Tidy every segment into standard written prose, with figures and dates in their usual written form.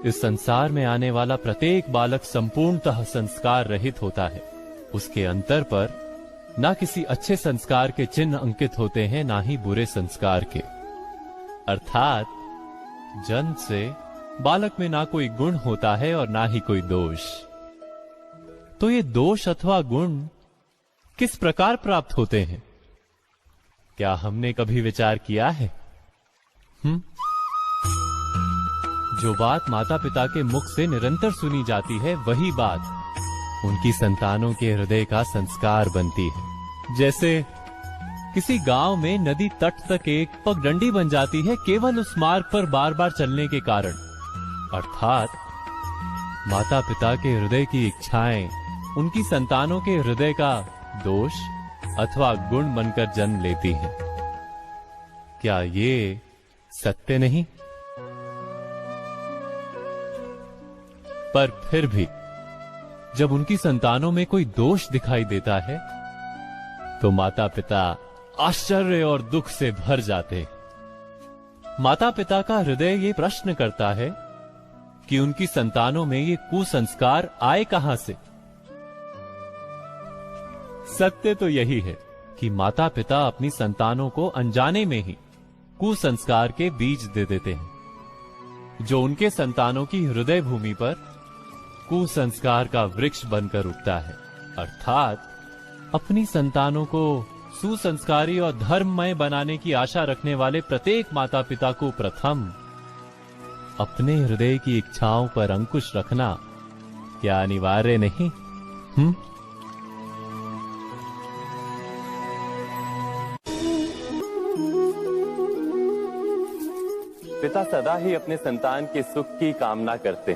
इस संसार में आने वाला प्रत्येक बालक संपूर्णतः संस्कार रहित होता है। उसके अंतर पर ना किसी अच्छे संस्कार के चिन्ह अंकित होते हैं, ना ही बुरे संस्कार के। अर्थात जन्म से बालक में ना कोई गुण होता है और ना ही कोई दोष। तो ये दोष अथवा गुण किस प्रकार प्राप्त होते हैं, क्या हमने कभी विचार किया है? जो बात माता पिता के मुख से निरंतर सुनी जाती है, वही बात उनकी संतानों के हृदय का संस्कार बनती है। जैसे किसी गांव में नदी तट तक एक पगडंडी बन जाती है केवल उस मार्ग पर बार बार चलने के कारण। अर्थात माता पिता के हृदय की इच्छाएं उनकी संतानों के हृदय का दोष अथवा गुण बनकर जन्म लेती हैं। क्या ये सत्य नहीं? पर फिर भी जब उनकी संतानों में कोई दोष दिखाई देता है तो माता पिता आश्चर्य और दुख से भर जाते। माता पिता का हृदय ये प्रश्न करता है कि उनकी संतानों में ये कुसंस्कार आए कहां से। सत्य तो यही है कि माता पिता अपनी संतानों को अनजाने में ही कुसंस्कार के बीज दे देते हैं, जो उनके संतानों की हृदय भूमि पर कुसंस्कार का वृक्ष बनकर उगता है। अर्थात अपनी संतानों को सुसंस्कारी और धर्ममय बनाने की आशा रखने वाले प्रत्येक माता पिता को प्रथम अपने हृदय की इच्छाओं पर अंकुश रखना क्या अनिवार्य नहीं? पिता सदा ही अपने संतान के सुख की कामना करते,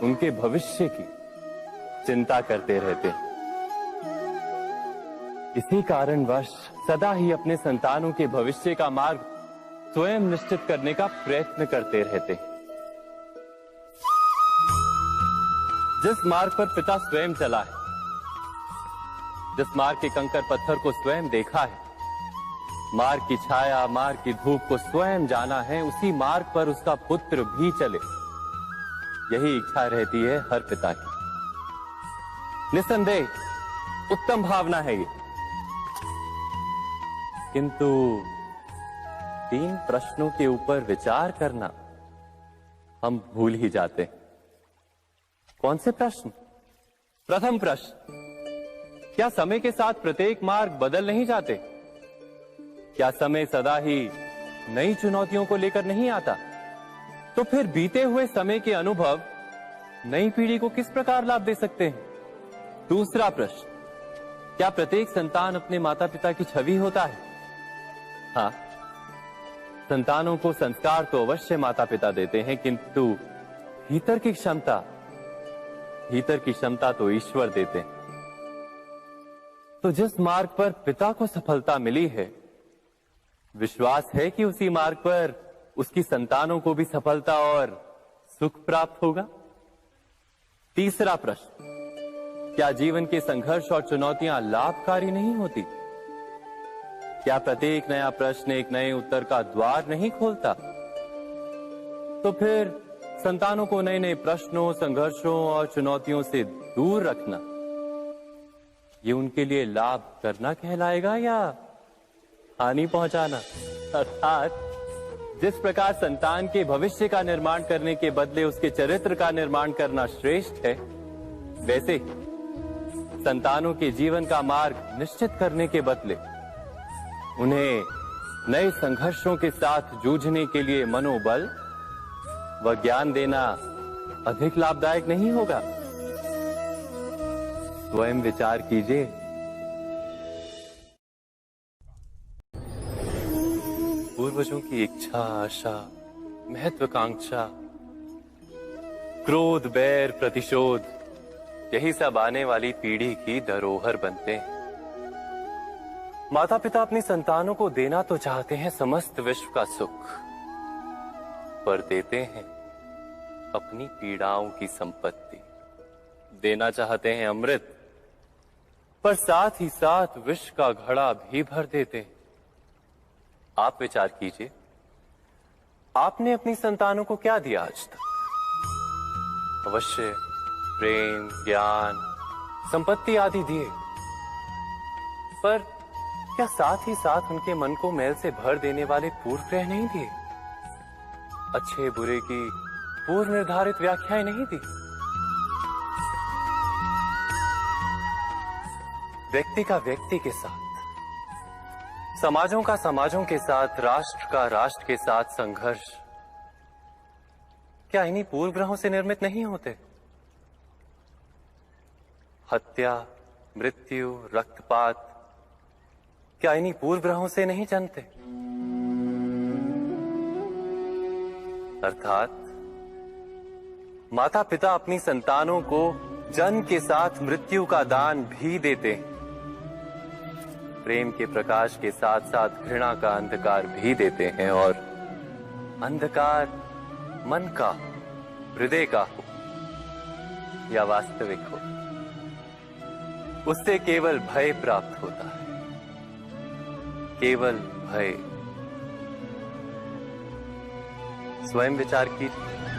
उनके भविष्य की चिंता करते रहते। इसी कारणवश सदा ही अपने संतानों के भविष्य का मार्ग स्वयं निश्चित करने का प्रयत्न करते रहते। जिस मार्ग पर पिता स्वयं चला है, जिस मार्ग के कंकर पत्थर को स्वयं देखा है, मार्ग की छाया, मार्ग की धूप को स्वयं जाना है, उसी मार्ग पर उसका पुत्र भी चले, यही इच्छा रहती है हर पिता की। निस्संदेह उत्तम भावना है ये, किंतु 3 प्रश्नों के ऊपर विचार करना हम भूल ही जाते। कौन से प्रश्न? प्रथम प्रश्न, क्या समय के साथ प्रत्येक मार्ग बदल नहीं जाते? क्या समय सदा ही नई चुनौतियों को लेकर नहीं आता? तो फिर बीते हुए समय के अनुभव नई पीढ़ी को किस प्रकार लाभ दे सकते हैं? दूसरा प्रश्न, क्या प्रत्येक संतान अपने माता पिता की छवि होता है? हाँ, संतानों को संस्कार तो अवश्य माता पिता देते हैं, किंतु भीतर की क्षमता तो ईश्वर देते हैं। तो जिस मार्ग पर पिता को सफलता मिली है, विश्वास है कि उसी मार्ग पर उसकी संतानों को भी सफलता और सुख प्राप्त होगा। तीसरा प्रश्न, क्या जीवन के संघर्ष और चुनौतियां लाभकारी नहीं होती? क्या प्रत्येक नया प्रश्न एक नए उत्तर का द्वार नहीं खोलता? तो फिर संतानों को नए नए प्रश्नों, संघर्षों और चुनौतियों से दूर रखना, ये उनके लिए लाभ करना कहलाएगा या हानि पहुंचाना? अर्थात जिस प्रकार संतान के भविष्य का निर्माण करने के बदले उसके चरित्र का निर्माण करना श्रेष्ठ है, वैसे ही संतानों के जीवन का मार्ग निश्चित करने के बदले उन्हें नए संघर्षों के साथ जूझने के लिए मनोबल व ज्ञान देना अधिक लाभदायक नहीं होगा? स्वयं विचार कीजिए। पूर्वजों की इच्छा, आशा, महत्वाकांक्षा, क्रोध, बैर, प्रतिशोध, यही सब आने वाली पीढ़ी की धरोहर बनते हैं। माता पिता अपनी संतानों को देना तो चाहते हैं समस्त विश्व का सुख, पर देते हैं अपनी पीड़ाओं की संपत्ति। देना चाहते हैं अमृत, पर साथ ही साथ विष का घड़ा भी भर देते हैं। आप विचार कीजिए, आपने अपनी संतानों को क्या दिया आज तक? अवश्य प्रेम, ज्ञान, संपत्ति आदि दिए, पर क्या साथ ही साथ उनके मन को मैल से भर देने वाले पूर्व ग्रह नहीं दिए? अच्छे बुरे की पूर्व निर्धारित व्याख्याएं नहीं दी? व्यक्ति का व्यक्ति के साथ, समाजों का समाजों के साथ, राष्ट्र का राष्ट्र के साथ संघर्ष क्या इन्हीं पूर्व ग्रहों से निर्मित नहीं होते? हत्या, मृत्यु, रक्तपात क्या इन्हीं पूर्व ग्रहों से नहीं जन्मते? अर्थात माता पिता अपनी संतानों को जन्म के साथ मृत्यु का दान भी देते हैं, प्रेम के प्रकाश के साथ साथ घृणा का अंधकार भी देते हैं, और अंधकार मन का, हृदय का हो या वास्तविक हो, उससे केवल भय प्राप्त होता है, केवल भय। स्वयं विचार कीजिए।